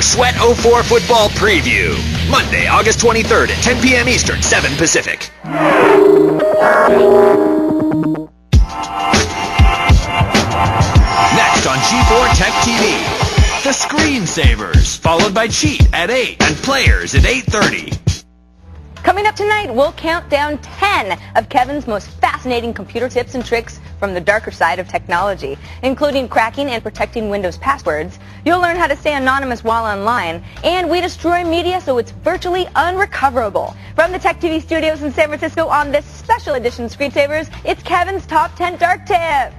Sweat 04 Football Preview. Monday, August 23rd at 10 p.m. Eastern, 7 Pacific. Next on G4 Tech TV, the Screensavers, followed by Cheat at 8 and Players at 8:30. Coming up tonight, we'll count down 10 of Kevin's most fascinating computer tips and tricks from the darker side of technology, including cracking and protecting Windows passwords. You'll learn how to stay anonymous while online, and we destroy media so it's virtually unrecoverable. From the Tech TV studios in San Francisco on this special edition Screensavers, it's Kevin's Top 10 Dark Tips.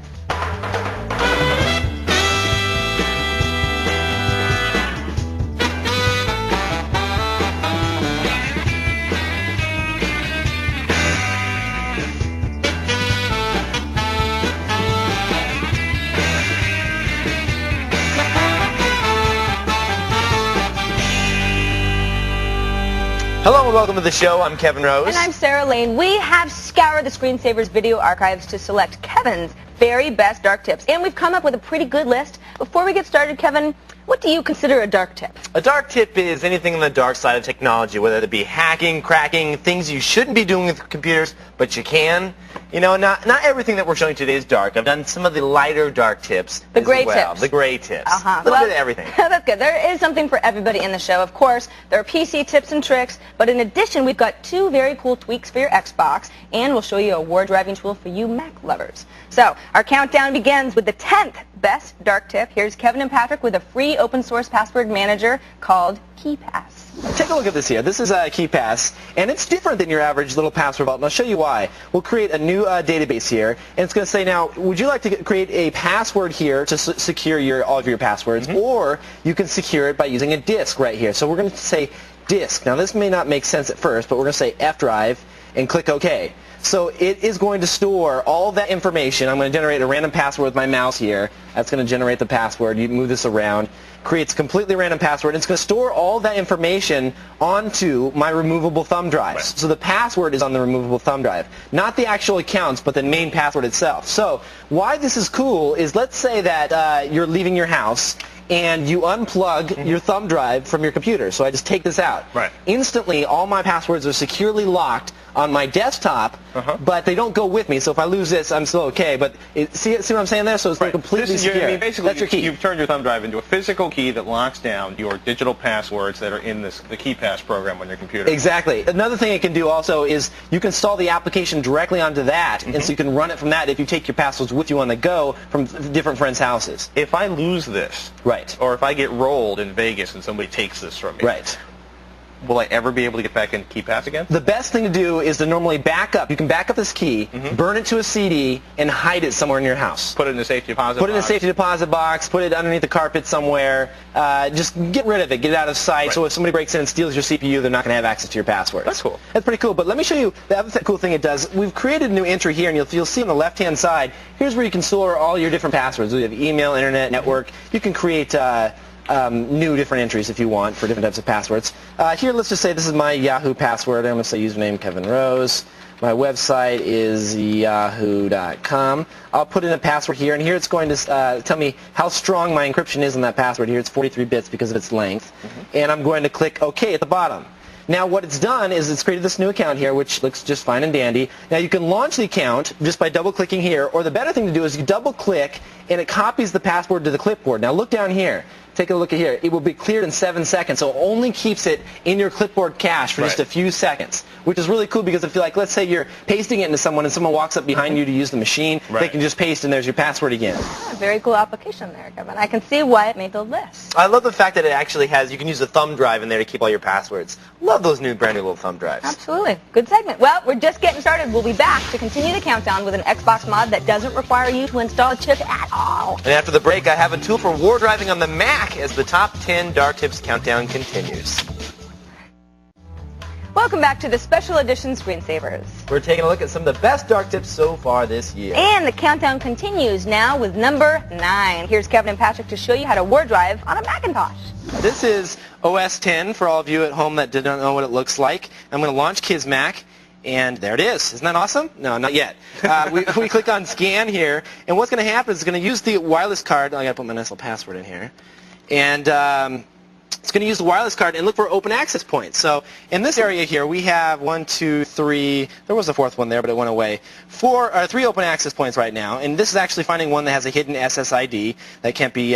Hello and welcome to the show. I'm Kevin Rose. And I'm Sarah Lane. We have scoured the Screensavers video archives to select Kevin's very best dark tips. And we've come up with a pretty good list. Before we get started, Kevin, what do you consider a dark tip? A dark tip is anything on the dark side of technology, whether it be hacking, cracking, things you shouldn't be doing with computers, but you can. You know, not everything that we're showing today is dark. I've done some of the lighter dark tips. The gray tips. The gray tips. A little bit of everything. That's good. There is something for everybody in the show. Of course, there are PC tips and tricks, but in addition, we've got 2 very cool tweaks for your Xbox, and we'll show you a Wardriving tool for you Mac lovers. So, our countdown begins with the 10th best dark tip. Here's Kevin and Patrick with a free open source password manager called KeePass. Take a look at this here. This is KeePass, and it's different than your average little password vault, and I'll show you why. We'll create a new database here, and it's going to say, now, would you like to create a password here to secure all of your passwords, or you can secure it by using a disk right here. So we're going to say disk. Now, this may not make sense at first, but we're going to say F drive and click OK. So it is going to store all that information. I'm going to generate a random password with my mouse here. That's going to generate the password. You move this around. Creates a completely random password. It's going to store all that information onto my removable thumb drive. Right. So the password is on the removable thumb drive. Not the actual accounts, but the main password itself. So why this is cool is, let's say that you're leaving your house and you unplug your thumb drive from your computer. So I just take this out. Right. Instantly, all my passwords are securely locked on my desktop, but they don't go with me. So if I lose this, I'm still okay. But see what I'm saying there? So it's completely secure. I mean, basically, that's your key. You've turned your thumb drive into a physical key that locks down your digital passwords that are in the KeePass program on your computer. Exactly. Another thing it can do also is you can install the application directly onto that, and so you can run it from that if you take your passwords with you on the go from different friends' houses. If I lose this, right, or if I get rolled in Vegas and somebody takes this from me, right, will I ever be able to get back into KeePass again? The best thing to do is to normally back up. You can back up this key, burn it to a CD, and hide it somewhere in your house. Put it in a safety deposit box. Put it in a safety deposit box. Put it underneath the carpet somewhere. Just get rid of it. Get it out of sight. Right. So if somebody breaks in and steals your CPU, they're not going to have access to your passwords. That's cool. That's pretty cool. But let me show you the other cool thing it does. We've created a new entry here, and you'll see on the left-hand side, here's where you can store all your different passwords. We have email, internet, network. You can create new different entries if you want for different types of passwords. Here, let's just say this is my Yahoo password. I'm going to say username Kevin Rose. My website is yahoo.com. I'll put in a password here, and here it's going to tell me how strong my encryption is on that password. Here it's 43 bits because of its length. And I'm going to click OK at the bottom. Now what it's done is it's created this new account here, which looks just fine and dandy. Now you can launch the account just by double-clicking here, or the better thing to do is you double-click and it copies the password to the clipboard. Now look down here. Take a look at here. It will be cleared in 7 seconds, so it only keeps it in your clipboard cache for just a few seconds, which is really cool because if you let's say you're pasting it into someone and someone walks up behind you to use the machine, they can just paste and there's your password again. Very cool application there, Kevin. I can see why it made the list. I love the fact that it actually has, you can use a thumb drive in there to keep all your passwords. Love those brand new little thumb drives. Absolutely. Good segment. Well, we're just getting started. We'll be back to continue the countdown with an Xbox mod that doesn't require you to install a chip at all. And after the break, I have a tool for Wardriving on the Mac as the top 10 dark tips countdown continues. Welcome back to the special edition Screensavers. We're taking a look at some of the best dark tips so far this year. And the countdown continues now with number 9. Here's Kevin and Patrick to show you how to Wardrive on a Macintosh. This is OS 10 for all of you at home that did not know what it looks like. I'm going to launch Kismac. And there it is. Isn't that awesome? No, not yet. We click on scan here, and what's going to happen is it's going to use the wireless card. I got to put my nice little password in here. And it's going to use the wireless card and look for open access points. So in this area here, we have 1, 2, 3. There was a fourth one there, but it went away. 3 open access points right now, and this is actually finding one that has a hidden SSID that can't be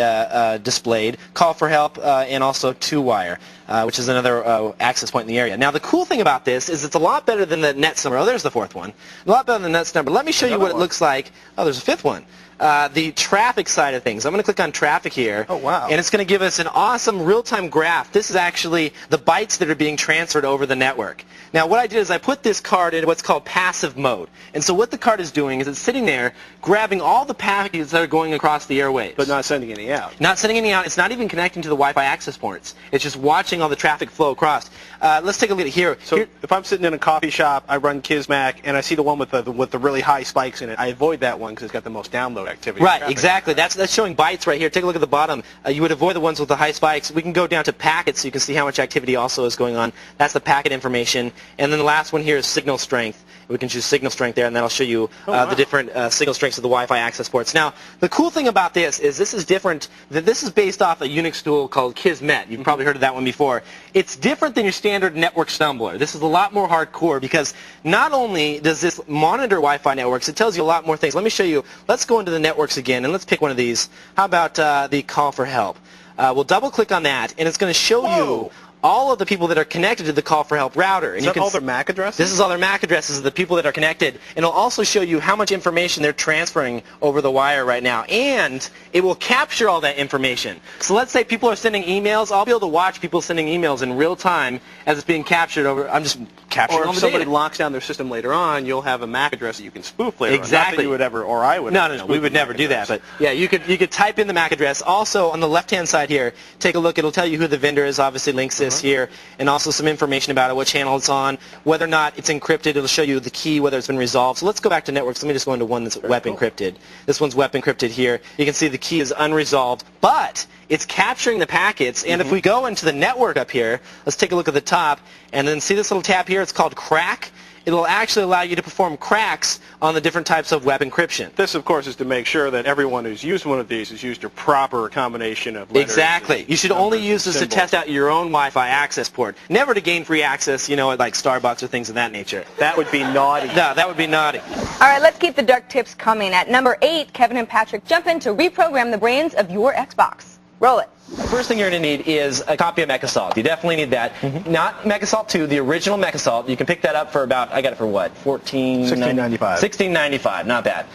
displayed. Call for help, and also 2-wire, which is another access point in the area. Now the cool thing about this is it's a lot better than the net number. Oh, there's the fourth one. A lot better than the net number. Let me show you what it looks like. Oh, there's a fifth one. The traffic side of things. I'm going to click on traffic here. Oh, wow. And it's going to give us an awesome real-time graph. This is actually the bytes that are being transferred over the network. Now, what I did is I put this card in what's called passive mode. And so what the card is doing is it's sitting there grabbing all the packets that are going across the airwaves. But not sending any out. Not sending any out. It's not even connecting to the Wi-Fi access ports. It's just watching all the traffic flow across. Let's take a look at here. So if I'm sitting in a coffee shop, I run Kismac, and I see the one with the really high spikes in it, I avoid that one because it's got the most download activity. Right, exactly. That's showing bytes right here. Take a look at the bottom. You would avoid the ones with the high spikes. We can go down to packets so you can see how much activity also is going on. That's the packet information. And then the last one here is signal strength. We can choose signal strength there, and that'll show you the different signal strengths of the Wi-Fi access ports. Now, the cool thing about this is different. This is based off a Unix tool called Kismet. You've probably heard of that one before. It's different than your standard network stumbler. This is a lot more hardcore because not only does this monitor Wi-Fi networks, it tells you a lot more things. Let me show you. Let's go into the networks again, and let's pick one of these. How about the call for help? We'll double-click on that, and it's going to show you all of the people that are connected to the call for help router. And is that all their MAC addresses? This is all their MAC addresses of the people that are connected. And it'll also show you how much information they're transferring over the wire right now. And it will capture all that information. So let's say people are sending emails. I'll be able to watch people sending emails in real time as it's being captured over. I'm just capturing all Or if the somebody data. locks down their system later on, you'll have a MAC address that you can spoof later on. Exactly. Not that you would ever, or I would. No, we would never do that. But yeah, you could type in the MAC address. Also, on the left-hand side here, take a look. It'll tell you who the vendor is. Obviously, Linksys here, and also some information about it, what channel it's on, whether or not it's encrypted. It'll show you the key, whether it's been resolved. So let's go back to networks. Let me just go into one that's web encrypted. This one's web encrypted here. You can see the key is unresolved, but it's capturing the packets. And if we go into the network up here, let's take a look at the top, and then see this little tab here. It's called Crack. It'll actually allow you to perform cracks on the different types of web encryption. This, of course, is to make sure that everyone who's used one of these has used a proper combination of letters. Exactly. You should only use this to test out your own Wi-Fi access port. Never to gain free access, at like Starbucks or things of that nature. That would be naughty. No, that would be naughty. All right, let's keep the dark tips coming. At number 8, Kevin and Patrick jump in to reprogram the brains of your Xbox. Roll it. First thing you're going to need is a copy of MechAssault. You definitely need that. Not MechAssault 2, the original MechAssault. You can pick that up for about, I got it for what, $16.95. $16.95, not bad.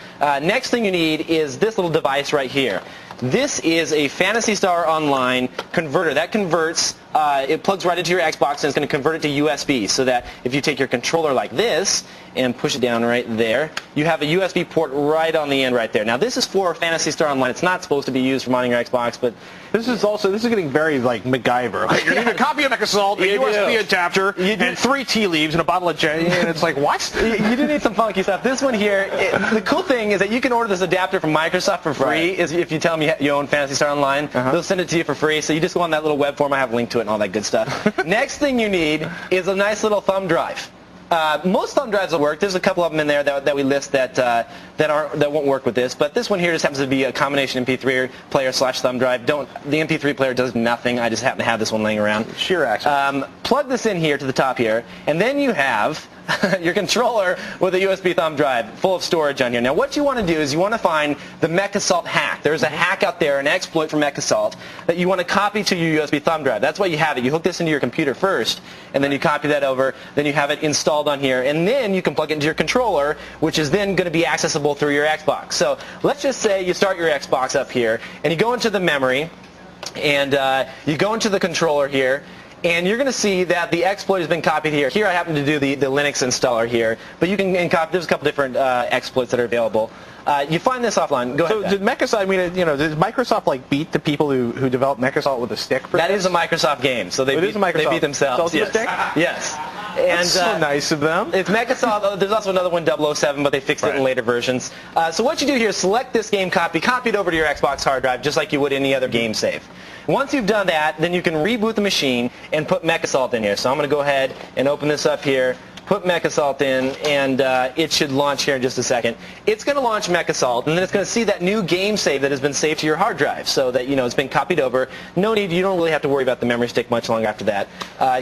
Next thing you need is this little device right here. This is a Phantasy Star Online converter. That converts, it plugs right into your Xbox, and it's going to convert it to USB, so that if you take your controller like this and push it down right there, you have a USB port right on the end right there. Now this is for Phantasy Star Online. It's not supposed to be used for mounting your Xbox, but this is getting very like MacGyver. Like, you need a copy of MechAssault, a USB adapter, and 3 tea leaves and a bottle of J. And it's like, what? You do need some funky stuff. This one here, the cool thing is that you can order this adapter from Microsoft for free. Is if you tell them you own Phantasy Star Online, they'll send it to you for free. So you just go on that little web form. I have a link to it and all that good stuff. Next thing you need is a nice little thumb drive. Most thumb drives will work. There's a couple of them in there that we list that won't work with this, but this one here just happens to be a combination MP3 player / thumb drive. The MP3 player does nothing. I just happen to have this one laying around. Sheer access. Plug this in here to the top here, and then you have your controller with a USB thumb drive full of storage on here. Now what you want to do is you want to find the MechAssault hack. There's a hack out there, an exploit from MechAssault, that you want to copy to your USB thumb drive. That's why you have it. You hook this into your computer first, and then you copy that over. Then you have it installed on here, and then you can plug it into your controller, which is then going to be accessible through your Xbox. So let's just say you start your Xbox up here, and you go into the memory, and you go into the controller here, and you're going to see that the exploit has been copied here. Here I happen to do the Linux installer here, but you can copy. There's a couple different exploits that are available. You find this offline. Go ahead. So did MechAssault? Did Microsoft like beat the people who developed MechAssault with a stick? That is a Microsoft game, so they beat themselves. Yes. Stick? Yes. That's so nice of them. It's MechAssault. There's also another one, 007, but they fixed it in later versions. So what you do here is select this game copy it over to your Xbox hard drive, just like you would any other game save. Once you've done that, then you can reboot the machine and put MechAssault in here. So I'm going to go ahead and open this up here. put MechAssault in, and it should launch here in just a second. It's going to launch MechAssault, and then it's going to see that new game save that has been saved to your hard drive, so that it's been copied over. No need, you don't really have to worry about the memory stick much longer after that.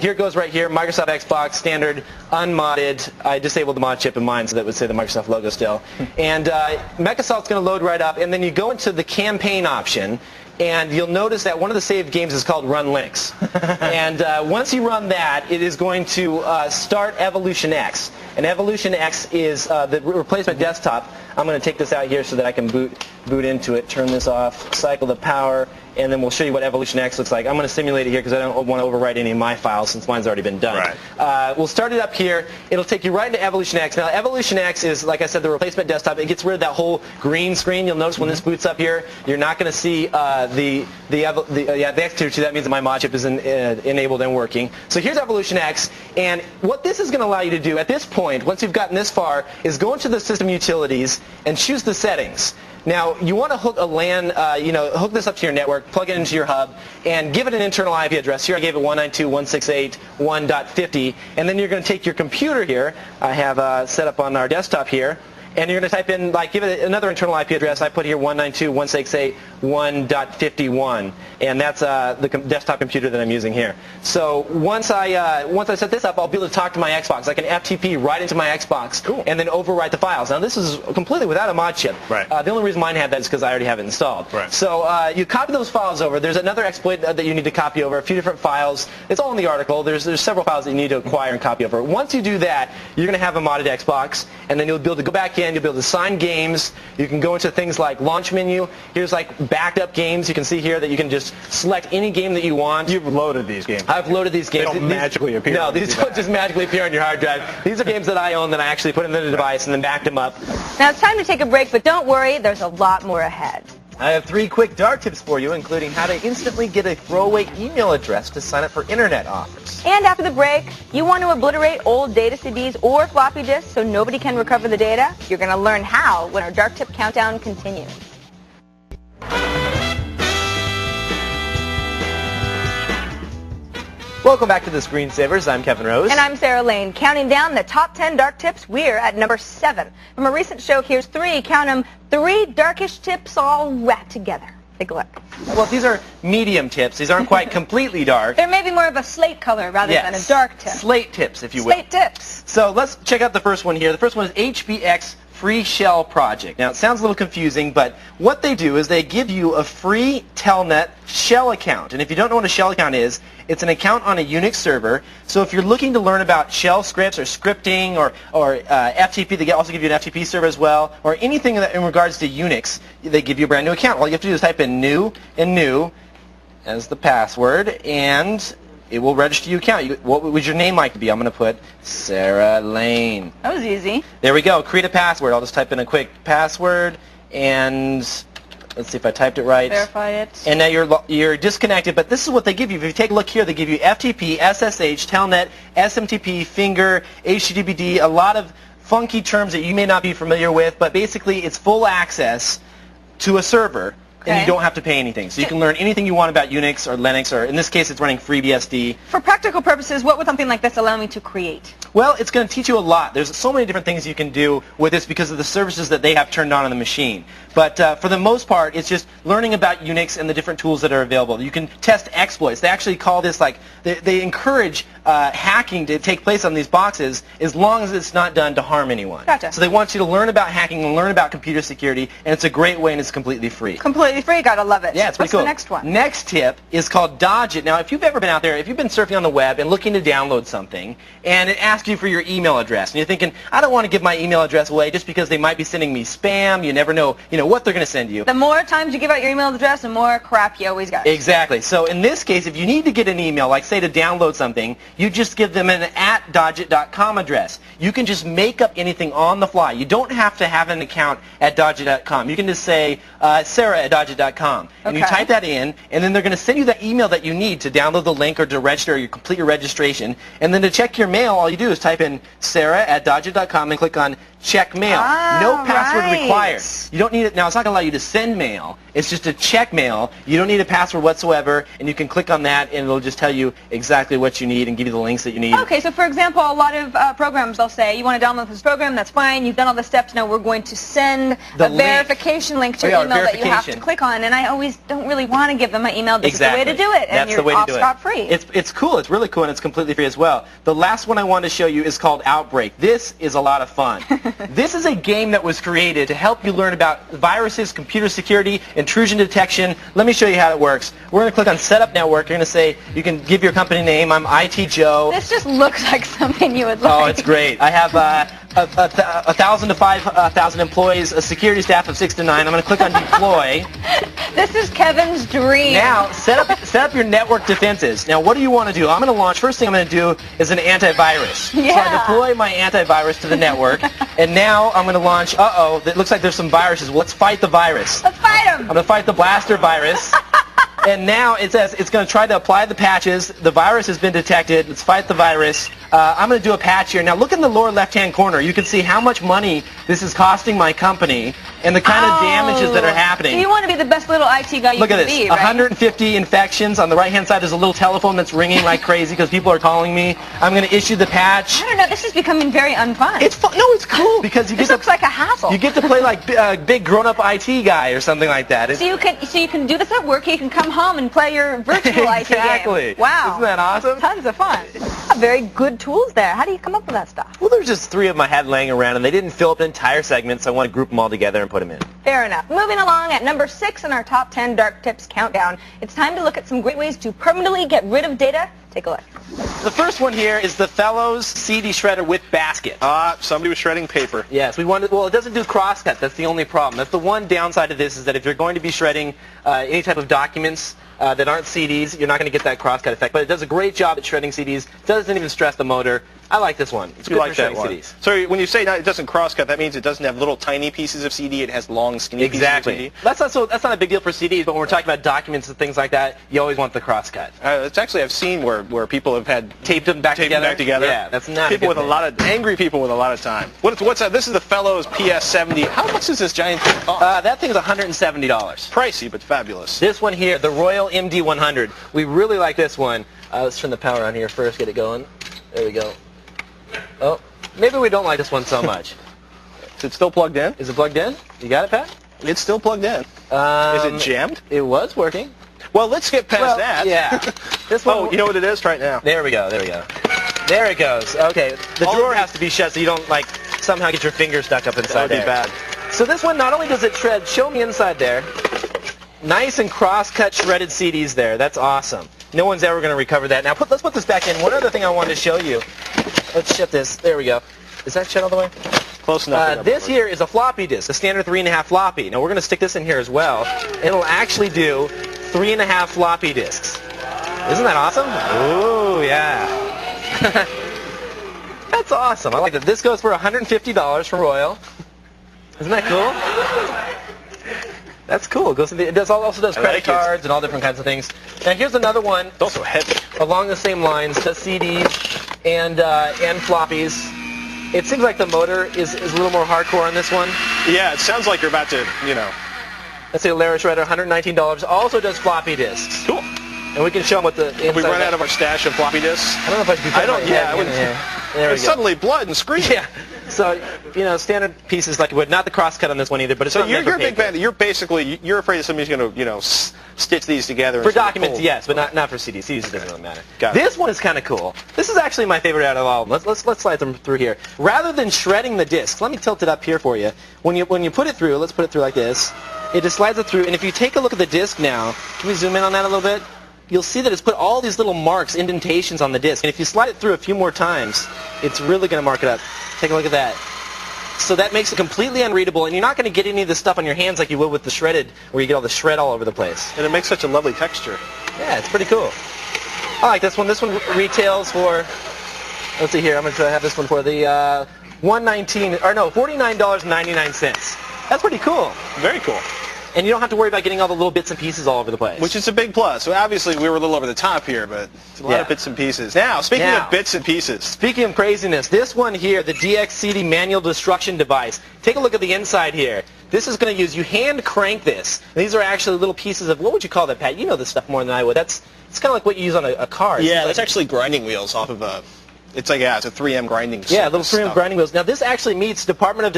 Here it goes right here, Microsoft Xbox, standard, unmodded. I disabled the mod chip in mine so that it would say the Microsoft logo still. And MechAssault's going to load right up, and then you go into the campaign option, and you'll notice that one of the saved games is called Run Linux. And once you run that, it is going to start Evolution X. And Evolution X is the replacement desktop. I'm going to take this out here so that I can boot into it, turn this off, cycle the power, and then we'll show you what Evolution X looks like. I'm going to simulate it here because I don't want to overwrite any of my files since mine's already been done. Right. We'll start it up here. It'll take you right into Evolution X. Now, Evolution X is, like I said, the replacement desktop. It gets rid of that whole green screen. You'll notice when this boots up here, you're not going to see the X2. That means that my mod chip is enabled and working. So here's Evolution X, and what this is going to allow you to do at this point, once you've gotten this far, is go into the system utilities and choose the settings. Now, you want to hook a LAN, hook this up to your network, plug it into your hub, and give it an internal IP address. Here I gave it 192.168.1.50, and then you're going to take your computer here, I have set up on our desktop here, and you're going to type in, give it another internal IP address. I put here 192.168.1.51, and that's the desktop computer that I'm using here. So once I set this up, I'll be able to talk to my Xbox. I can FTP right into my Xbox, cool, and then overwrite the files. Now this is completely without a mod chip. Right. The only reason mine had that is because I already have it installed. Right. So you copy those files over. There's another exploit that you need to copy over, a few different files. It's all in the article. There's several files that you need to acquire and copy over. Once you do that, you're going to have a modded Xbox, and then you'll be able to go back in. You'll be able to assign games. You can go into things like launch menu. Here's backed up games. You can see here that you can just select any game that you want. You've loaded these games. I've loaded these games. They don't magically appear. No, these don't just magically appear on your hard drive. These are games that I own that I actually put into the device and then backed them up. Now it's time to take a break, but don't worry, there's a lot more ahead. I have 3 quick dark tips for you, including how to instantly get a throwaway email address to sign up for internet offers. And after the break, you want to obliterate old data CDs or floppy disks so nobody can recover the data? You're going to learn how when our dark tip countdown continues. Welcome back to the Screensavers. I'm Kevin Rose. And I'm Sarah Lane. Counting down the top 10 dark tips, we're at number 7. From a recent show, here's 3, count them, 3 darkish tips all wrapped together. Take a look. Well, these are medium tips. These aren't quite completely dark. They're maybe more of a slate color rather than a dark tip. Slate tips, if you will. Slate tips. So let's check out the first one here. The first one is HBX Free Shell Project. Now, it sounds a little confusing, but what they do is they give you a free Telnet shell account. And if you don't know what a shell account is, it's an account on a Unix server. So if you're looking to learn about shell scripts or scripting or FTP, they also give you an FTP server as well, or anything in regards to Unix, they give you a brand new account. All you have to do is type in new and new as the password, and it will register your account. What would your name like to be? I'm going to put Sarah Lane. That was easy. There we go. Create a password. I'll just type in a quick password, and let's see if I typed it right. Verify it. And now you're disconnected, but this is what they give you. If you take a look here, they give you FTP, SSH, Telnet, SMTP, Finger, HTTPD, a lot of funky terms that you may not be familiar with, but basically it's full access to a server. And you don't have to pay anything. So you can learn anything you want about Unix or Linux, or in this case it's running FreeBSD. For practical purposes, what would something like this allow me to create? Well, it's going to teach you a lot. There's so many different things you can do with this because of the services that they have turned on the machine. But for the most part, it's just learning about Unix and the different tools that are available. You can test exploits. They actually call this they encourage hacking to take place on these boxes as long as it's not done to harm anyone. Gotcha. So they want you to learn about hacking and learn about computer security, and it's a great way and it's completely free. Completely free, gotta love it. Yeah, it's pretty cool. What's the next one? Next tip is called Dodge It. Now, if you've ever been out there, if you've been surfing on the web and looking to download something, and it asks you for your email address, and you're thinking, I don't want to give my email address away just because they might be sending me spam. You never know, what they're going to send you. The more times you give out your email address, the more crap you always got. Exactly. So in this case, if you need to get an email, like say to download something, you just give them an @dodgeit.com address. You can just make up anything on the fly. You don't have to have an account at dodgeit.com. You can just say Sarah@dodgeit.com. And you type that in, and then they're going to send you that email that you need to download the link or to register or complete your registration. And then to check your mail, all you do is type in Sarah@dodgeit.com and click on check mail. No password required. You don't need it. Now, it's not going to allow you to send mail. It's just a check mail. You don't need a password whatsoever, and you can click on that, and it'll just tell you exactly what you need and give you the links that you need. Okay, so for example, a lot of programs, they'll say, you want to download this program, that's fine, you've done all the steps, now we're going to send a verification link to your email that you have to click on, and I always don't really want to give them my email. This is the way to do it, and you're off scot-free. It's cool. It's really cool, and it's completely free as well. The last one I want to show you is called Outbreak. This is a lot of fun. This is a game that was created to help you learn about viruses, computer security, intrusion detection. Let me show you how it works. We're going to click on Setup Network. You're going to say, you can give your company name. I'm IT Joe. This just looks like something you would like. Oh, it's great. I have 1,000 to 5,000 employees, a security staff of 6 to 9. I'm going to click on Deploy. This is Kevin's dream. Now, set up your network defenses. Now, what do you want to do? I'm going to launch, first thing I'm going to do is an antivirus. Yeah. So I deploy my antivirus to the network, and now I'm going to launch, it looks like there's some viruses. Well, let's fight the virus. Let's fight them. I'm going to fight the blaster virus. And now it says it's going to try to apply the patches. The virus has been detected. Let's fight the virus. I'm going to do a patch here. Now look in the lower left-hand corner. You can see how much money this is costing my company and the kind of damages that are happening. So you want to be the best little IT guy you Look can at this. be, right? 150 infections. On the right-hand side, there's a little telephone that's ringing like crazy because people are calling me. I'm going to issue the patch. I don't know. This is becoming very unfun. It's fun. No, it's cool because you this get looks like a hassle. You get to play like a big grown-up IT guy or something like that. So you can do this at work. You can come home and play your virtual IT game. Exactly. Wow. Isn't that awesome? Tons of fun. Very good tools there. How do you come up with that stuff? Well, there's just 3 of them I had laying around, and they didn't fill up an entire segment, so I want to group them all together and put them in. Fair enough. Moving along at number 6 in our top 10 dark tips countdown, it's time to look at some great ways to permanently get rid of data. Take a look. The first one here is the Fellows CD shredder with basket. Somebody was shredding paper. Yes, well, it doesn't do crosscut. That's the only problem. That's the one downside of this is that if you're going to be shredding any type of documents that aren't CDs, you're not going to get that crosscut effect. But it does a great job at shredding CDs. Doesn't even stress the motor. I like this one. It's good for shredding CDs. So when you say it doesn't crosscut, that means it doesn't have little tiny pieces of CD. It has long, skinny pieces of CD. That's not a big deal for CDs, but when we're talking about documents and things like that, you always want the crosscut. It's actually I've seen where people have had taped them back together. Yeah, that's not people with a lot of angry people with a lot of time. What's that? This is the Fellows PS70. How much does this giant thing cost? That thing is $170. Pricey, but fabulous. This one here, the Royal MD100. We really like this one. Let's turn the power on here first. Get it going. There we go. Oh, maybe we don't like this one so much. Is it still plugged in? Is it plugged in? You got it, Pat? It's still plugged in. Is it jammed? It was working. Well, let's get past that. Yeah. This one. Oh, you know what it is right now? There we go. There we go. There it goes. Okay. The drawer has to be shut so you don't somehow get your finger stuck up inside there. That would be bad. So this one, not only does it shred, show me inside there. Nice and cross-cut shredded CDs there. That's awesome. No one's ever going to recover that. Now let's put this back in. One other thing I wanted to show you. Let's shut this. There we go. Is that shut all the way? Close enough. This here is a floppy disk, a standard 3.5 floppy. Now we're going to stick this in here as well. It'll actually do 3.5 floppy disks. Isn't that awesome? Ooh, yeah. That's awesome. I like that. This goes for $150 from Royal. Isn't that cool? That's cool. It also does credit cards and all different kinds of things. Now here's another one. It's also heavy. Along the same lines, does CDs and floppies. It seems like the motor is a little more hardcore on this one. Yeah, it sounds like you're about to, That's the Alera shredder, $119. Also does floppy disks. Cool. And we can show them what the inside. Have we run out of our stash of floppy disks? I don't know if I should be putting my head in here. There we go. Suddenly blood and screaming. Yeah. So, standard pieces like wood. Not the cross-cut on this one either, but it's so you're a big fan. You're afraid that somebody's going to, stitch these together. For documents, yes, but not for CDs. CDs doesn't really matter. This one is kind of cool. This is actually my favorite out of all of them. Let's slide them through here. Rather than shredding the discs, let me tilt it up here for you. When you put it through, let's put it through like this. It just slides it through, and if you take a look at the disc now, can we zoom in on that a little bit? You'll see that it's put all these little marks, indentations on the disc. And if you slide it through a few more times, it's really going to mark it up. Take a look at that. So that makes it completely unreadable, and you're not going to get any of this stuff on your hands like you would with the shredded, where you get all the shred all over the place. And it makes such a lovely texture. Yeah, it's pretty cool. I like this one. This one retails for, let's see here, I'm going to have this one for the $49.99. That's pretty cool. Very cool. and you don't have to worry about getting all the little bits and pieces all over the place. Which is a big plus. So obviously we were a little over the top here, but it's a lot of bits and pieces. Now, speaking of bits and pieces. Speaking of craziness, this one here, the DXCD manual destruction device. Take a look at the inside here. This is going to use, you hand crank this. These are actually little pieces of, what would you call that, Pat? You know this stuff more than I would. It's kind of like what you use on a car. Yeah, that's actually grinding wheels off of a... It's like, it's a 3M grinding. Yeah, little 3M grinding wheels. Now, this actually meets Department of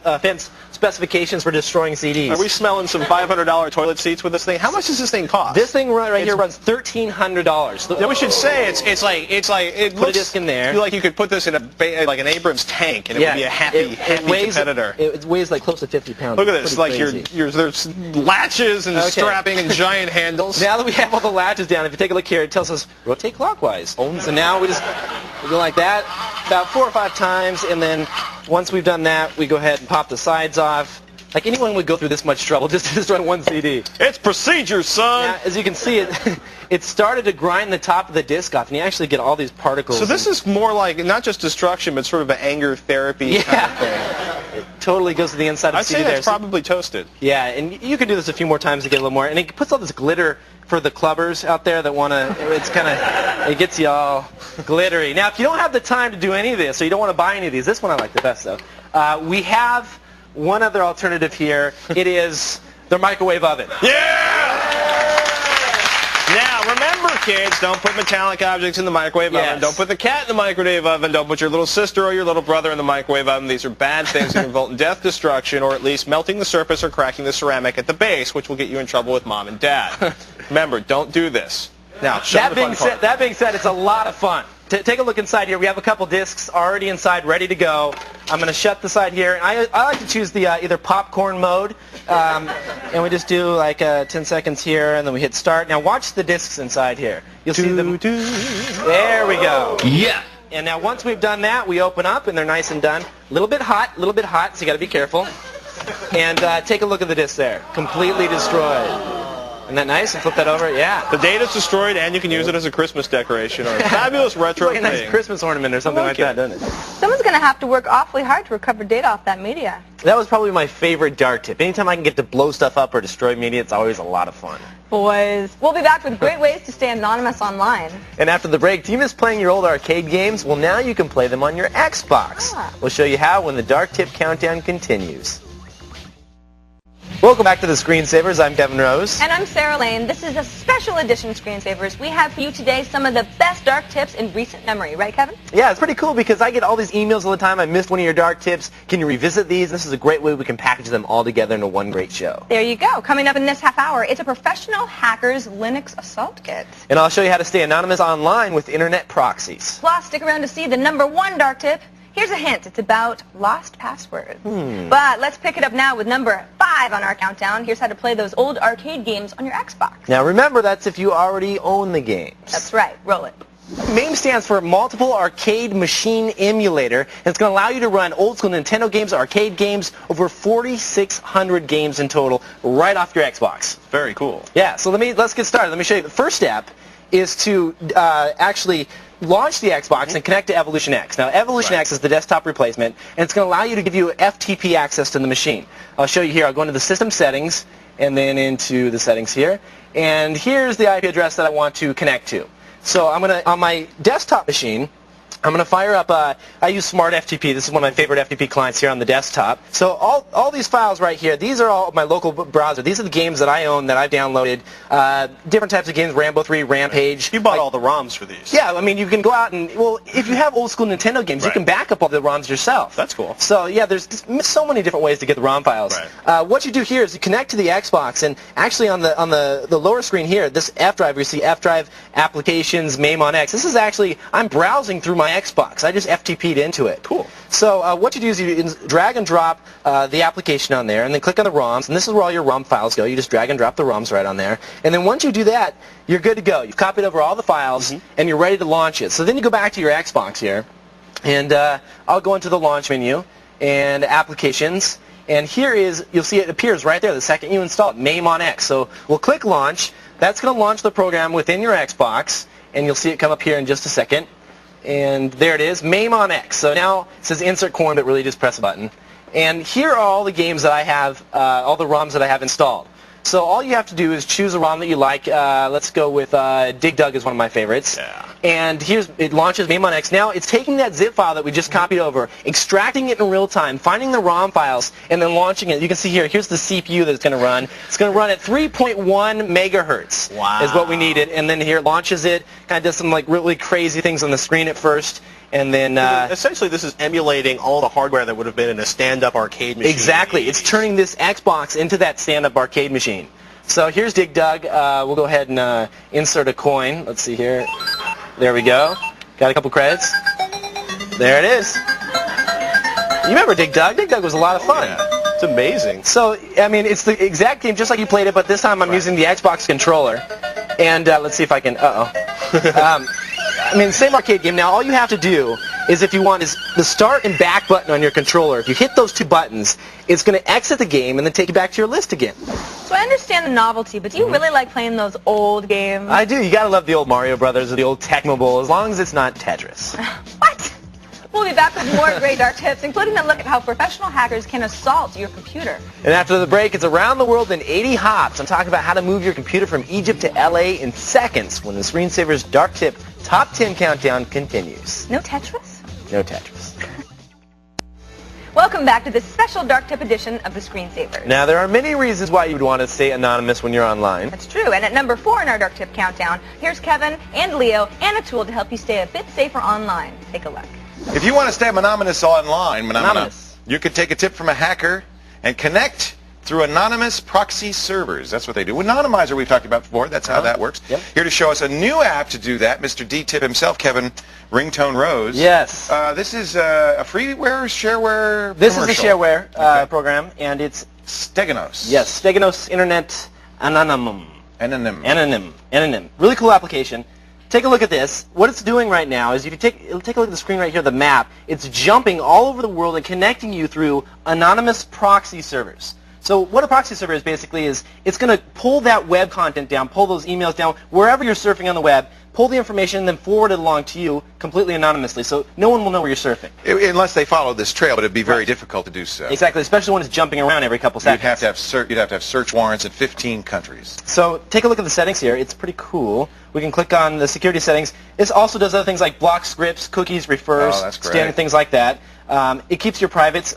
Defense specifications for destroying CDs. Are we smelling some $500 toilet seats with this thing? How much does this thing cost? This thing right here runs $1,300. Then we should say it's like it put looks a disc in there. Like you could put this in like an Abrams tank, and it would be a happy competitor. It weighs like close to 50 pounds. Look at this, like there's latches and strapping and giant handles. Now that we have all the latches down, if you take a look here, it tells us rotate clockwise. So now we just go like that about 4 or 5 times, and then once we've done that, we go ahead and pop the sides off. Like anyone would go through this much trouble just to destroy one CD. It's procedure, son! Now, as you can see, it started to grind the top of the disc off, and you actually get all these particles. So this is more like, not just destruction, but sort of an anger therapy kind of thing. It totally goes to the inside of the CD there. I'd say that's probably toasted. Yeah, and you can do this a few more times to get a little more. And it puts all this glitter for the clubbers out there that want to, it gets you all glittery. Now, if you don't have the time to do any of this, or you don't want to buy any of these, this one I like the best, though. We have one other alternative here. It is the microwave oven. Yeah! Now, remember, kids, don't put metallic objects in the microwave oven. Don't put the cat in the microwave oven. Don't put your little sister or your little brother in the microwave oven. These are bad things that can result in death, destruction, or at least melting the surface or cracking the ceramic at the base, which will get you in trouble with mom and dad. Remember, don't do this. Now, that being said, it's a lot of fun. Take a look inside here. We have a couple discs already inside, ready to go. I'm going to shut the side here. I like to choose the either popcorn mode, and we just do like 10 seconds here, and then we hit start. Now watch the discs inside here. You'll see them. There we go. Yeah. And now once we've done that, we open up, and they're nice and done. A little bit hot, so you got to be careful. And take a look at the disc there. Completely destroyed. Isn't that nice? And flip that over? Yeah. The data's destroyed, and you can use it as a Christmas decoration or a fabulous retro thing. Like a nice Christmas ornament or something like that, doesn't it? Someone's going to have to work awfully hard to recover data off that media. That was probably my favorite dark tip. Anytime I can get to blow stuff up or destroy media, it's always a lot of fun. Boys. We'll be back with great ways to stay anonymous online. And after the break, do you miss playing your old arcade games? Well, now you can play them on your Xbox. We'll show you how when the Dark Tip Countdown continues. Welcome back to the Screensavers. I'm Kevin Rose. And I'm Sarah Lane. This is a special edition Screensavers. We have for you today some of the best dark tips in recent memory. Right, Kevin? Yeah, it's pretty cool because I get all these emails all the time. I missed one of your dark tips. Can you revisit these? This is a great way we can package them all together into one great show. There you go. Coming up in this half hour, it's a professional hacker's Linux assault kit. And I'll show you how to stay anonymous online with internet proxies. Plus, stick around to see the #1 dark tip. Here's a hint. It's about lost passwords. But let's pick it up now with number 5 on our countdown. Here's how to play those old arcade games on your Xbox. Now remember, that's if you already own the games. That's right. Roll it. MAME stands for Multiple Arcade Machine Emulator, and it's going to allow you to run old school Nintendo games, arcade games, over 4,600 games in total, right off your Xbox. Very cool. Yeah, so let's get started. Let me show you. The first step is to actually launch the Xbox and connect to Evolution X. Now, Evolution X is the desktop replacement, and it's going to allow you to give you FTP access to the machine. I'll show you here. I'll go into the system settings and then into the settings here. And here's the IP address that I want to connect to. So I'm going to, on my desktop machine, I'm going to fire up, I use Smart FTP. This is one of my favorite FTP clients here on the desktop. So all these files right here, these are all my local browser. These are the games that I own, that I've downloaded. Different types of games, Rambo 3, Rampage. You bought all the ROMs for these. Yeah, I mean, you can go out and, well, if you have old school Nintendo games, you can back up all the ROMs yourself. That's cool. So, yeah, there's so many different ways to get the ROM files. What you do here is you connect to the Xbox, and actually on the lower screen here, this F drive, you see F drive, applications, MAME on X. This is actually, I'm browsing through my Xbox. I just FTP'd into it. Cool. So what you do is you drag and drop the application on there, and then click on the ROMs, and this is where all your ROM files go. You just drag and drop the ROMs right on there. And then once you do that, you're good to go. You've copied over all the files, and you're ready to launch it. So then you go back to your Xbox here, and I'll go into the launch menu, and applications, and here is, you'll see it appears right there the second you install it, MAME on X. So we'll click launch. That's going to launch the program within your Xbox, and you'll see it come up here in just a second. And there it is, MAME on X. So now it says insert coin, but really just press a button. And here are all the games that I have, all the ROMs that I have installed. So all you have to do is choose a ROM that you like. Let's go with Dig Dug is one of my favorites. Yeah. And it launches MAME on X. Now it's taking that zip file that we just copied over, extracting it in real time, finding the ROM files, and then launching it. You can see here's the CPU that it's going to run. It's going to run at 3.1 megahertz. Wow. Is what we needed. And then here it launches it, kind of does some like really crazy things on the screen at first. And then essentially this is emulating all the hardware that would have been in a stand-up arcade machine. exactly, it's turning this Xbox into that stand-up arcade machine. So here's Dig Dug. We'll go ahead and insert a coin. Let's see here. There we go. Got a couple credits. There it is. You remember Dig Dug? Dig Dug was a lot of fun. Yeah. It's amazing. So, I mean, it's the exact game just like you played it, but this time I'm using the Xbox controller. And let's see if I can... I mean, same arcade game. Now, all you have to do is, if you want, is the start and back button on your controller. If you hit those two buttons, it's going to exit the game and then take you back to your list again. So I understand the novelty, but do you really like playing those old games? I do. You got to love the old Mario Brothers or the old Tecmo Bowl, as long as it's not Tetris. What? We'll be back with more great dark tips, including a look at how professional hackers can assault your computer. And after the break, it's around the world in 80 hops. I'm talking about how to move your computer from Egypt to LA in seconds when the Screensaver's Dark Tip Top 10 Countdown continues. No Tetris? No Tetris. Welcome back to this special Dark Tip edition of the Screensaver. Now, there are many reasons why you would want to stay anonymous when you're online. That's true. And at number 4 in our Dark Tip Countdown, here's Kevin and Leo and a tool to help you stay a bit safer online. Take a look. If you want to stay anonymous online, Anonymous. you could take a tip from a hacker and connect through anonymous proxy servers. That's what they do. Anonymizer we've talked about before. That's how that works. Yep. Here to show us a new app to do that, Mr. D-Tip himself, Kevin Ringtone Rose. Yes. This is a freeware, shareware This is a commercial. shareware program, and it's, Steganos. yes, Steganos Internet Anonym. Anonym. Really cool application. Take a look at this. What it's doing right now is, if you take a look at the screen right here, the map, it's jumping all over the world and connecting you through anonymous proxy servers. So what a proxy server is basically is, it's going to pull that web content down, pull those emails down, wherever you're surfing on the web, pull the information, and then forward it along to you completely anonymously. So no one will know where you're surfing. Unless they follow this trail, but it'd be very difficult to do so. Exactly, especially when it's jumping around every couple You'd seconds. have to have search warrants in 15 countries. So take a look at the settings here. It's pretty cool. We can click on the security settings. This also does other things like block scripts, cookies, refers, Oh, that's great. standard things like that. It keeps your privates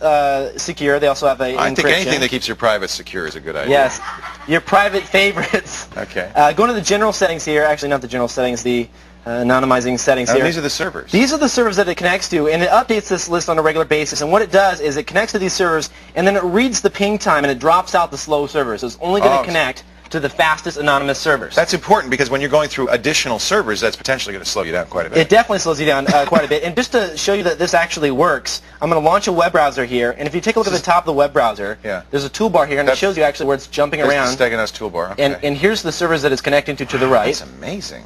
secure. They also have a I encryption. think anything that keeps your private secure is a good idea. Yes, your private favorites. Okay. Go to the general settings here. Actually, not the general settings. The anonymizing settings here. These are the servers. These are the servers that it connects to, and it updates this list on a regular basis. And what it does is it connects to these servers, and then it reads the ping time, and it drops out the slow servers. So it's only going to connect to the fastest anonymous servers. That's important because when you're going through additional servers, that's potentially going to slow you down quite a bit. It definitely slows you down quite a bit. And just to show you that this actually works, I'm going to launch a web browser here. And if you take a look at the top of the web browser, there's a toolbar here, and it shows you actually where it's jumping around. The Steganos toolbar. Okay. And here's the servers that it's connecting to the right. That's amazing.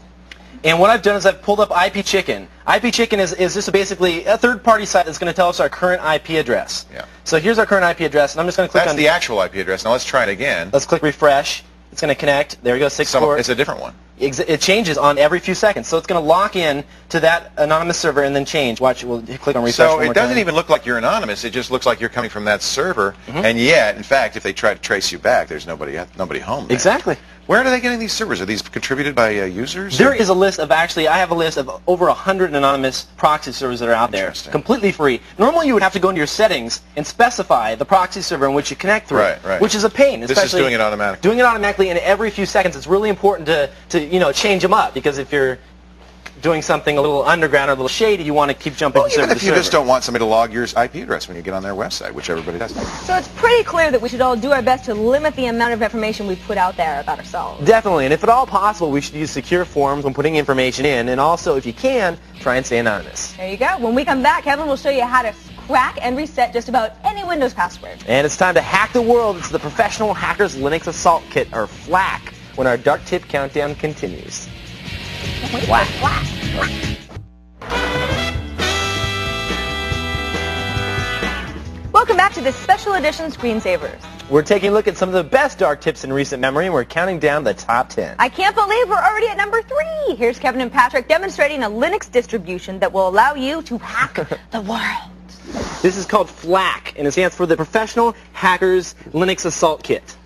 And what I've done is I've pulled up IP Chicken. IP Chicken is just basically a third-party site that's going to tell us our current IP address. Yeah. So here's our current IP address, and I'm just going to click That's on the actual IP address. Now let's try it again. Let's click refresh. It's going to connect. There we go, 64. It's a different one. It changes on every few seconds. So it's going to lock in to that anonymous server and then change. Watch, we'll click on refresh So one more it doesn't time. even look like you're anonymous. It just looks like you're coming from that server. And yet, in fact, if they try to trace you back, there's nobody home there. Exactly. Where are they getting these servers? Are these contributed by users? There is a list of, actually, I have a list of over 100 anonymous proxy servers that are out there, Interesting. completely free. Normally you would have to go into your settings and specify the proxy server in which you connect through, Right. which is a pain. This is especially doing it automatically. Doing it automatically, and every few seconds it's really important to change them up, because if you're doing something a little underground or a little shady, you want to keep jumping from server Even to if you server. just don't want somebody to log your IP address when you get on their website, which everybody does. So it's pretty clear that we should all do our best to limit the amount of information we put out there about ourselves. Definitely, and if at all possible, we should use secure forms when putting information in, and also, if you can, try and stay anonymous. There you go. When we come back, Kevin will show you how to crack and reset just about any Windows password. And it's time to hack the world. It's the Professional Hackers Linux Assault Kit, or FLAC, when our Dark Tip Countdown continues. FLAC. Welcome back to this special edition Screensavers. We're taking a look at some of the best dark tips in recent memory, and we're counting down the top 10. I can't believe we're already at number 3. Here's Kevin and Patrick demonstrating a Linux distribution that will allow you to hack the world. This is called FLAC, and it stands for the Professional Hackers Linux Assault Kit.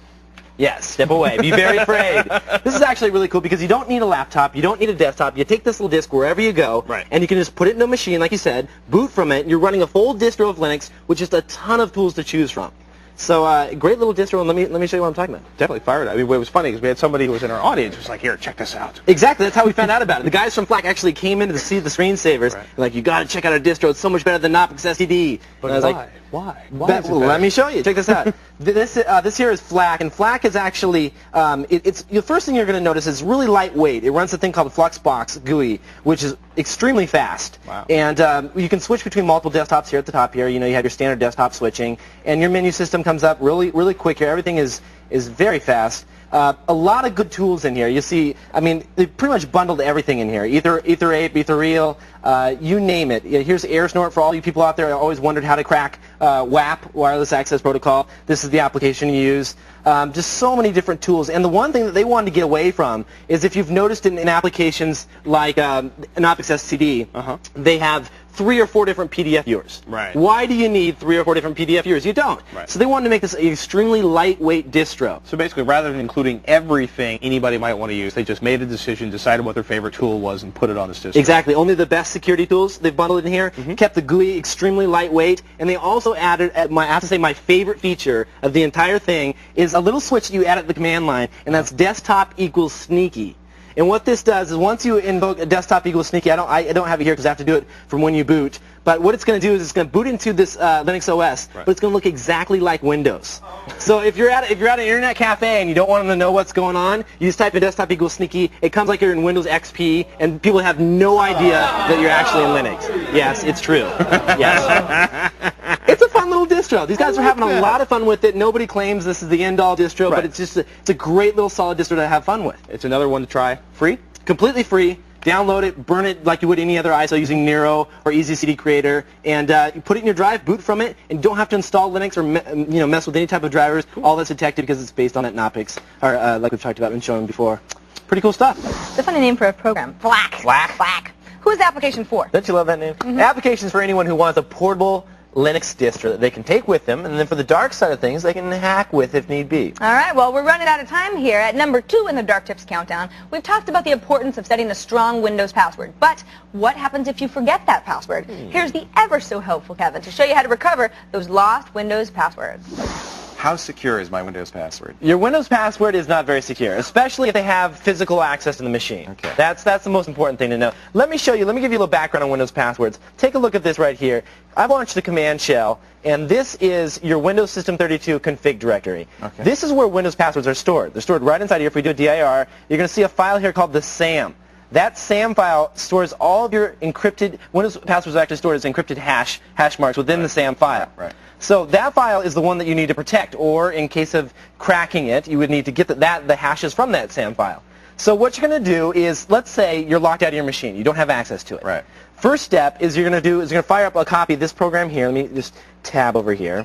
Yes, step away. Be very afraid. This is actually really cool because you don't need a laptop, you don't need a desktop. You take this little disk wherever you go, and you can just put it in a machine, like you said, boot from it, and you're running a full distro of Linux with just a ton of tools to choose from. So great little distro, and let me show you what I'm talking about. Definitely fired. I mean, it was funny because we had somebody who was in our audience who was like, here, check this out. Exactly, that's how we found out about it. The guys from Flack actually came in to see the screensavers. Like, you got to check out our distro. It's so much better than Knoppix STD. But and I was why? like, Why? Well, let me show you. Check this out. This here is Flack, and Flack is actually, it's the first thing you're going to notice is really lightweight. It runs a thing called Fluxbox GUI, which is extremely fast. Wow. And you can switch between multiple desktops here at the top here. You know, you have your standard desktop switching, and your menu system comes up really quick here. Everything is very fast. A lot of good tools in here. You see, I mean, they pretty much bundled everything in here. Ether8, Etherreal, you name it. Here's AirSnort for all you people out there who always wondered how to crack WAP, Wireless Access Protocol. This is the application you use. Just so many different tools. And the one thing that they wanted to get away from is if you've noticed in applications like Knoppix STD, they have 3 or 4 different PDF viewers. Right. Why do you need 3 or 4 different PDF viewers? You don't. Right. So they wanted to make this an extremely lightweight distro. So basically, rather than including everything anybody might want to use, they just made a decision, decided what their favorite tool was, and put it on this distro. Exactly. Only the best security tools they've bundled in here. Kept the GUI extremely lightweight, and they also added, I have to say, my favorite feature of the entire thing is a little switch that you add at the command line, and that's desktop equals sneaky. And what this does is once you invoke a desktop equals sneaky, I don't have it here because I have to do it from when you boot. But what it's going to do is it's going to boot into this Linux OS, but it's going to look exactly like Windows. So if you're at an internet cafe and you don't want them to know what's going on, you just type in desktop equals sneaky. It comes like you're in Windows XP, and people have no idea that you're actually in Linux. Yes, it's true. Yes. It's a fun little distro. These guys are having a lot of fun with it. Nobody claims this is the end-all distro, but it's just it's a great little solid distro to have fun with. It's another one to try. Free? Completely free. Download it, burn it like you would any other ISO using Nero or Easy CD Creator, and you put it in your drive, boot from it, and you don't have to install Linux or mess with any type of drivers. All that's detected because it's based on that Knoppix, or like we've talked about and shown before. Pretty cool stuff. It's a funny name for a program. Flack. Flack. Who's the application for? Don't you love that name? Applications for anyone who wants a portable Linux distro that they can take with them, and then for the dark side of things, they can hack with if need be. All right, well, we're running out of time here. At number 2 in the Dark Tips Countdown, we've talked about the importance of setting a strong Windows password. But what happens if you forget that password? Here's the ever so helpful Kevin to show you how to recover those lost Windows passwords. How secure is my Windows password? Your Windows password is not very secure, especially if they have physical access to the machine. Okay. That's the most important thing to know. Let me show you, let me give you a little background on Windows passwords. Take a look at this right here. I've launched the command shell, and this is your Windows System 32 config directory. Okay. This is where Windows passwords are stored. They're stored right inside here. If we do a dir, you're going to see a file here called the SAM. That SAM file stores all of your encrypted, Windows passwords are actually stored as encrypted hash marks within the SAM file. Right. So that file is the one that you need to protect, or in case of cracking it, you would need to get the hashes from that SAM file. So what you're going to do is, let's say you're locked out of your machine. You don't have access to it. Right. First step is you're going to fire up a copy of this program here. Let me just tab over here.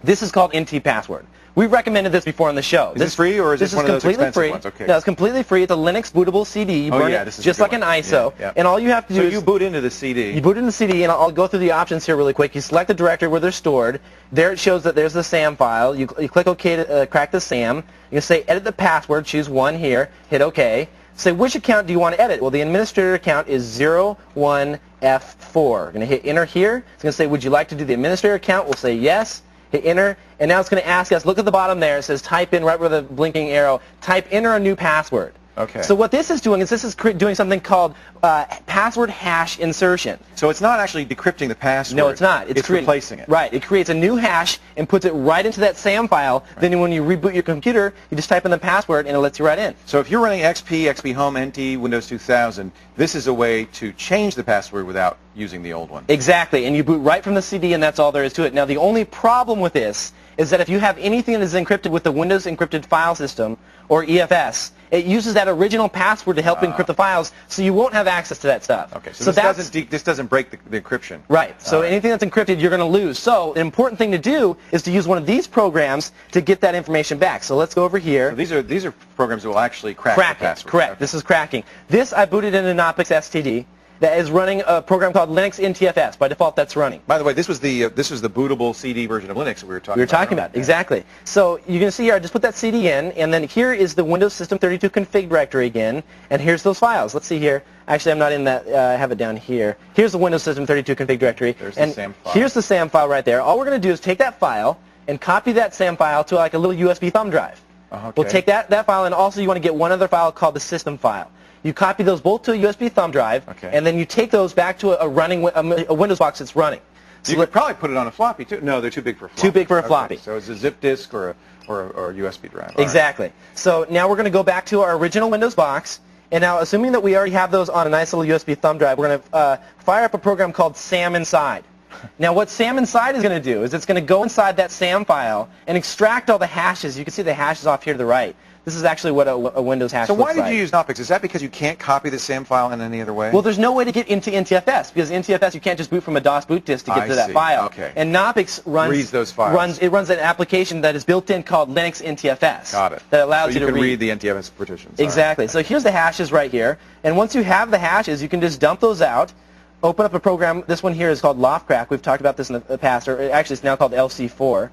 This is called NT Password. We've recommended this before on the show. Is this free, or is this one of those completely expensive free. ones? Okay. No, it's completely free. It's a Linux bootable CD. You burn it this is just a like good an one. ISO. Yeah. And all you have to do So is you boot into the CD. You boot into the CD, and I'll go through the options here really quick. You select the directory where they're stored. There it shows that there's the SAM file. You click OK to crack the SAM. You can say edit the password. Choose one here. Hit OK. Say which account do you want to edit? Well, the administrator account is 01F4. We're going to hit enter here. It's going to say, would you like to do the administrator account? We'll say yes. Hit enter, and now it's going to ask us, look at the bottom there, it says type in, right where the blinking arrow, enter a new password. Okay. So what this is doing is doing something called password hash insertion. So it's not actually decrypting the password. No, it's not. It's replacing it. Right. It creates a new hash and puts it right into that SAM file. Right. Then when you reboot your computer, you just type in the password, and it lets you right in. So if you're running XP, XP Home, NT, Windows 2000, this is a way to change the password without using the old one. Exactly. And you boot right from the CD, and that's all there is to it. Now, the only problem with this is that if you have anything that is encrypted with the Windows Encrypted File System, or EFS, it uses that original password to help encrypt the files, so you won't have access to that stuff. Okay, so this doesn't break the encryption. Right, so anything that's encrypted, you're going to lose. So an important thing to do is to use one of these programs to get that information back. So let's go over here. So these are programs that will actually crack the password. Correct, Okay. This is cracking. This I booted into Knoppix STD. that is running a program called Linux NTFS. By default, that's running. By the way, this was the bootable CD version of Linux that we were talking about. Exactly. So you're going to see here, I just put that CD in, and then here is the Windows System 32 config directory again, and here's those files. Let's see here. Actually, I'm not in that. I have it down here. Here's the Windows System 32 config directory. There's and the SAM file. Here's the SAM file right there. All we're going to do is take that file and copy that SAM file to like a little USB thumb drive. Okay. We'll take that file, and also you want to get one other file called the system file. You copy those both to a USB thumb drive, and then you take those back to a Windows box that's running. So you could probably put it on a floppy too. No, they're too big for a floppy. Too big for a floppy. So it's a zip disk or a USB drive. Exactly. Right. So now we're going to go back to our original Windows box, and now assuming that we already have those on a nice little USB thumb drive, we're going to fire up a program called SAM Inside. Now what SAM Inside is going to do is it's going to go inside that SAM file and extract all the hashes. You can see the hashes off here to the right. This is actually what a Windows hash looks like. So why did you use Knoppix? Is that because you can't copy the SAM file in any other way? Well, there's no way to get into NTFS, because NTFS you can't just boot from a DOS boot disk to get to that file. Okay. And Knoppix reads those files. It runs an application that is built in called Linux NTFS. Got it. That allows you to read the NTFS partitions. Exactly. Right. So here's the hashes right here, and once you have the hashes, you can just dump those out. Open up a program. This one here is called Loftcrack. We've talked about this in the past, or actually it's now called LC4.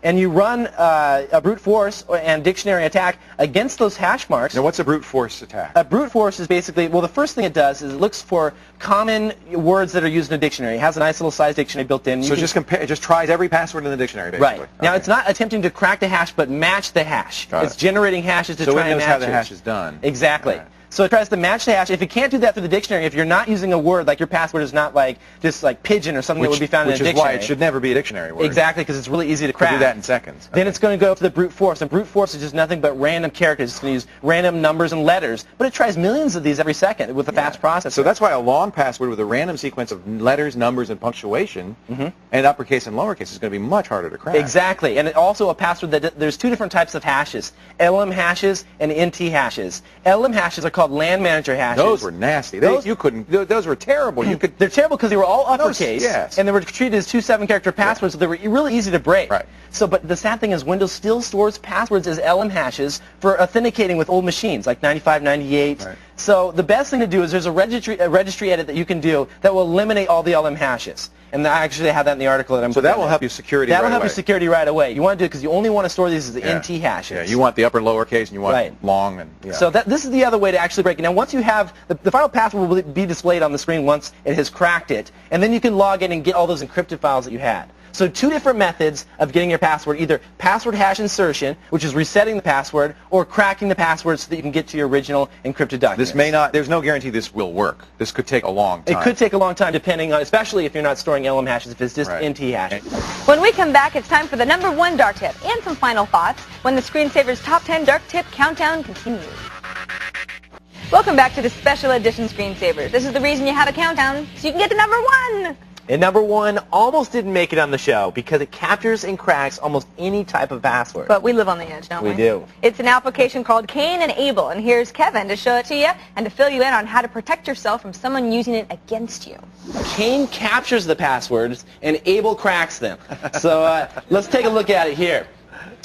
And you run a brute force and dictionary attack against those hash marks. Now, what's a brute force attack? A brute force is basically, well, the first thing it does is it looks for common words that are used in a dictionary. It has a nice little size dictionary built in. So it just tries every password in the dictionary, basically. Right. Now, it's not attempting to crack the hash, but match the hash. It's generating hashes to try and match it. So it knows how the hash is done. Exactly. Right. So it tries to match the hash. If it can't do that through the dictionary, if you're not using a word, like your password is not like just like pigeon or something that would be found in a dictionary. Which is why it should never be a dictionary word. Exactly, because it's really easy to crack. You do that in seconds. Then it's going to go up to the brute force, and brute force is just nothing but random characters. It's going to use random numbers and letters, but it tries millions of these every second with a fast processor. So that's why a long password with a random sequence of letters, numbers, and punctuation, and uppercase and lowercase, is going to be much harder to crack. Exactly, and also a password that there's two different types of hashes: LM hashes and NT hashes. LM hashes are called LAN manager hashes. Those were nasty. Those were terrible. They're terrible because they were all uppercase, yes. and they were treated as 2 7-character passwords, so they were really easy to break. Right. So, but the sad thing is Windows still stores passwords as LM hashes for authenticating with old machines, like 95, 98. Right. So the best thing to do is there's a registry edit that you can do that will eliminate all the LM hashes. And I actually have that in the article that I'm putting. So that will help you security right away. That will help you security right away. You want to do it because you only want to store these as the NT hashes. Yeah, you want the upper lowercase and you want long and So this is the other way to actually break it. Now once you have, the final password will be displayed on the screen once it has cracked it, and then you can log in and get all those encrypted files that you had. So 2 different methods of getting your password, either password hash insertion, which is resetting the password, or cracking the password so that you can get to your original encrypted documents. This may not, there's no guarantee this will work. This could take a long time. It could take a long time depending on, especially if you're not storing LM hashes, if it's just NT hashes. When we come back, it's time for the #1 dark tip and some final thoughts when the Screensaver's Top 10 Dark Tip Countdown continues. Welcome back to the special edition Screensavers. This is the reason you have a countdown, so you can get to #1. And #1 almost didn't make it on the show because it captures and cracks almost any type of password. But we live on the edge, don't we? We do. It's an application called Cain Able, and here's Kevin to show it to you and to fill you in on how to protect yourself from someone using it against you. Cain captures the passwords and Able cracks them. So let's take a look at it here.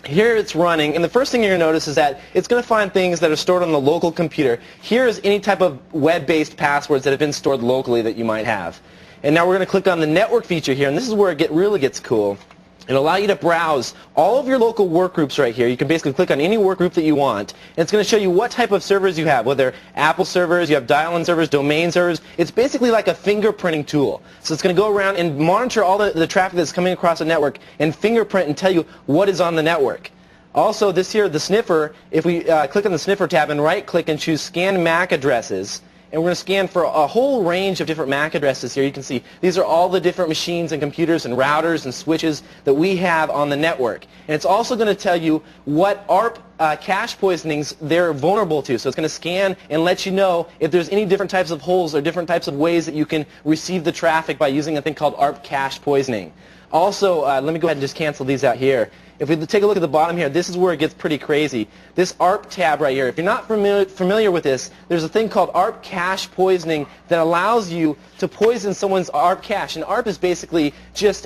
Here it's running, and the first thing you're going to notice is that it's going to find things that are stored on the local computer. Here is any type of web-based passwords that have been stored locally that you might have. And now we're going to click on the network feature here, and this is where it really gets cool. It'll allow you to browse all of your local work groups right here. You can basically click on any work group that you want, and it's going to show you what type of servers you have, whether Apple servers, you have dial-in servers, domain servers. It's basically like a fingerprinting tool. So it's going to go around and monitor all the traffic that's coming across the network and fingerprint and tell you what is on the network. Also, this here, the sniffer, if we click on the sniffer tab and right-click and choose Scan MAC Addresses, and we're going to scan for a whole range of different MAC addresses here. You can see these are all the different machines and computers and routers and switches that we have on the network. And it's also going to tell you what ARP cache poisonings they're vulnerable to. So it's going to scan and let you know if there's any different types of holes or different types of ways that you can receive the traffic by using a thing called ARP cache poisoning. Also, let me go ahead and just cancel these out here. If we take a look at the bottom here, this is where it gets pretty crazy. This ARP tab right here, if you're not familiar with this, there's a thing called ARP cache poisoning that allows you to poison someone's ARP cache. And ARP is basically just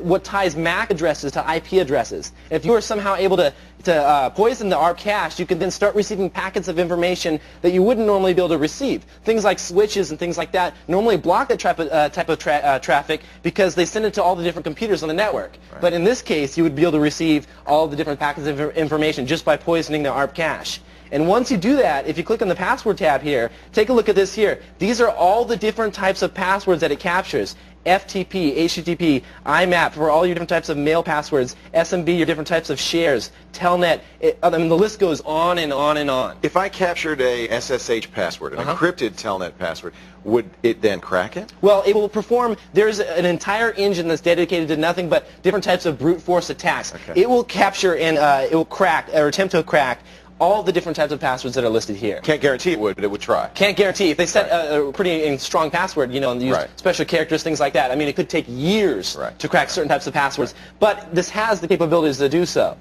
what ties MAC addresses to IP addresses. If you are somehow able to poison the ARP cache, you can then start receiving packets of information that you wouldn't normally be able to receive. Things like switches and things like that normally block that type of traffic because they send it to all the different computers on the network. Right. But in this case, you would be able to receive all the different packets of information just by poisoning the ARP cache. And once you do that, if you click on the password tab here, take a look at this here. These are all the different types of passwords that it captures. FTP, HTTP, IMAP for all your different types of mail passwords, SMB, your different types of shares, Telnet. I mean, the list goes on and on and on. If I captured a SSH password, an encrypted Telnet password, would it then crack it? Well, it will perform, there's an entire engine that's dedicated to nothing but different types of brute force attacks. Okay. It will capture and it will crack, or attempt to crack, all the different types of passwords that are listed here. Can't guarantee it would, but it would try. Can't guarantee. If they set a pretty strong password, you know, and use Right. special characters, things like that, I mean, it could take years Right. to crack certain types of passwords. But this has the capabilities to do so.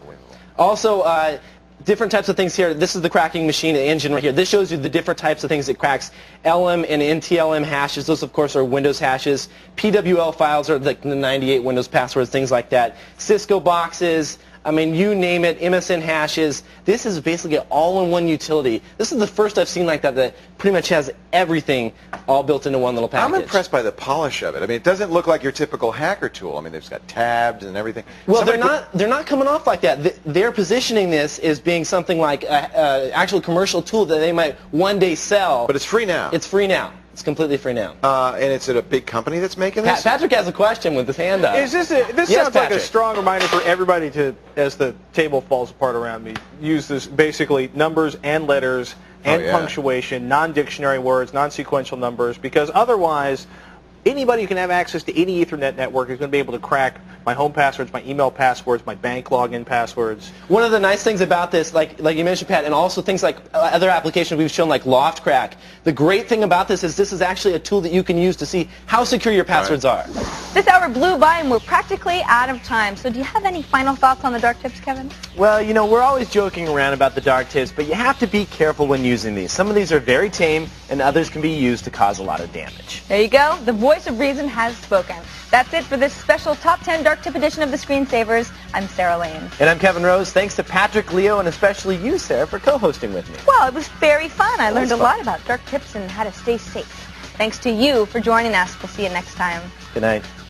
Also, different types of things here. This is the cracking machine, the engine right here. This shows you the different types of things it cracks. LM and NTLM hashes. Those, of course, are Windows hashes. PWL files are like the 98 Windows passwords, things like that. Cisco boxes. I mean, you name it, MSN hashes. This is basically an all-in-one utility. This is the first I've seen like that that pretty much has everything all built into one little package. I'm impressed by the polish of it. I mean, it doesn't look like your typical hacker tool. I mean, it's got tabs and everything. Well, they're not coming off like that. They're positioning this as being something like an actual commercial tool that they might one day sell. But it's free now. It's free now. It's completely free now. And it's at a big company that's making this? Patrick has a question with his hand up. Is this Yes, sounds like a Patrick. strong reminder for everybody to, as the table falls apart around me, use this basically numbers and letters and punctuation, non-dictionary words, non-sequential numbers, because otherwise anybody who can have access to any Ethernet network is going to be able to crack my home passwords, my email passwords, my bank login passwords. One of the nice things about this, like you mentioned, Pat, and also things like other applications we've shown like LoftCrack, the great thing about this is actually a tool that you can use to see how secure your passwords are. This hour blew by and we're practically out of time. So do you have any final thoughts on the dark tips, Kevin? Well, you know, we're always joking around about the dark tips, but you have to be careful when using these. Some of these are very tame, and others can be used to cause a lot of damage. There you go. The voice of reason has spoken. That's it for this special Top 10 Dark Tip edition of the Screensavers. I'm Sarah Lane. And I'm Kevin Rose. Thanks to Patrick, Leo, and especially you, Sarah, for co-hosting with me. Well, it was very fun. I learned a lot about dark tips and how to stay safe. Thanks to you for joining us. We'll see you next time. Good night.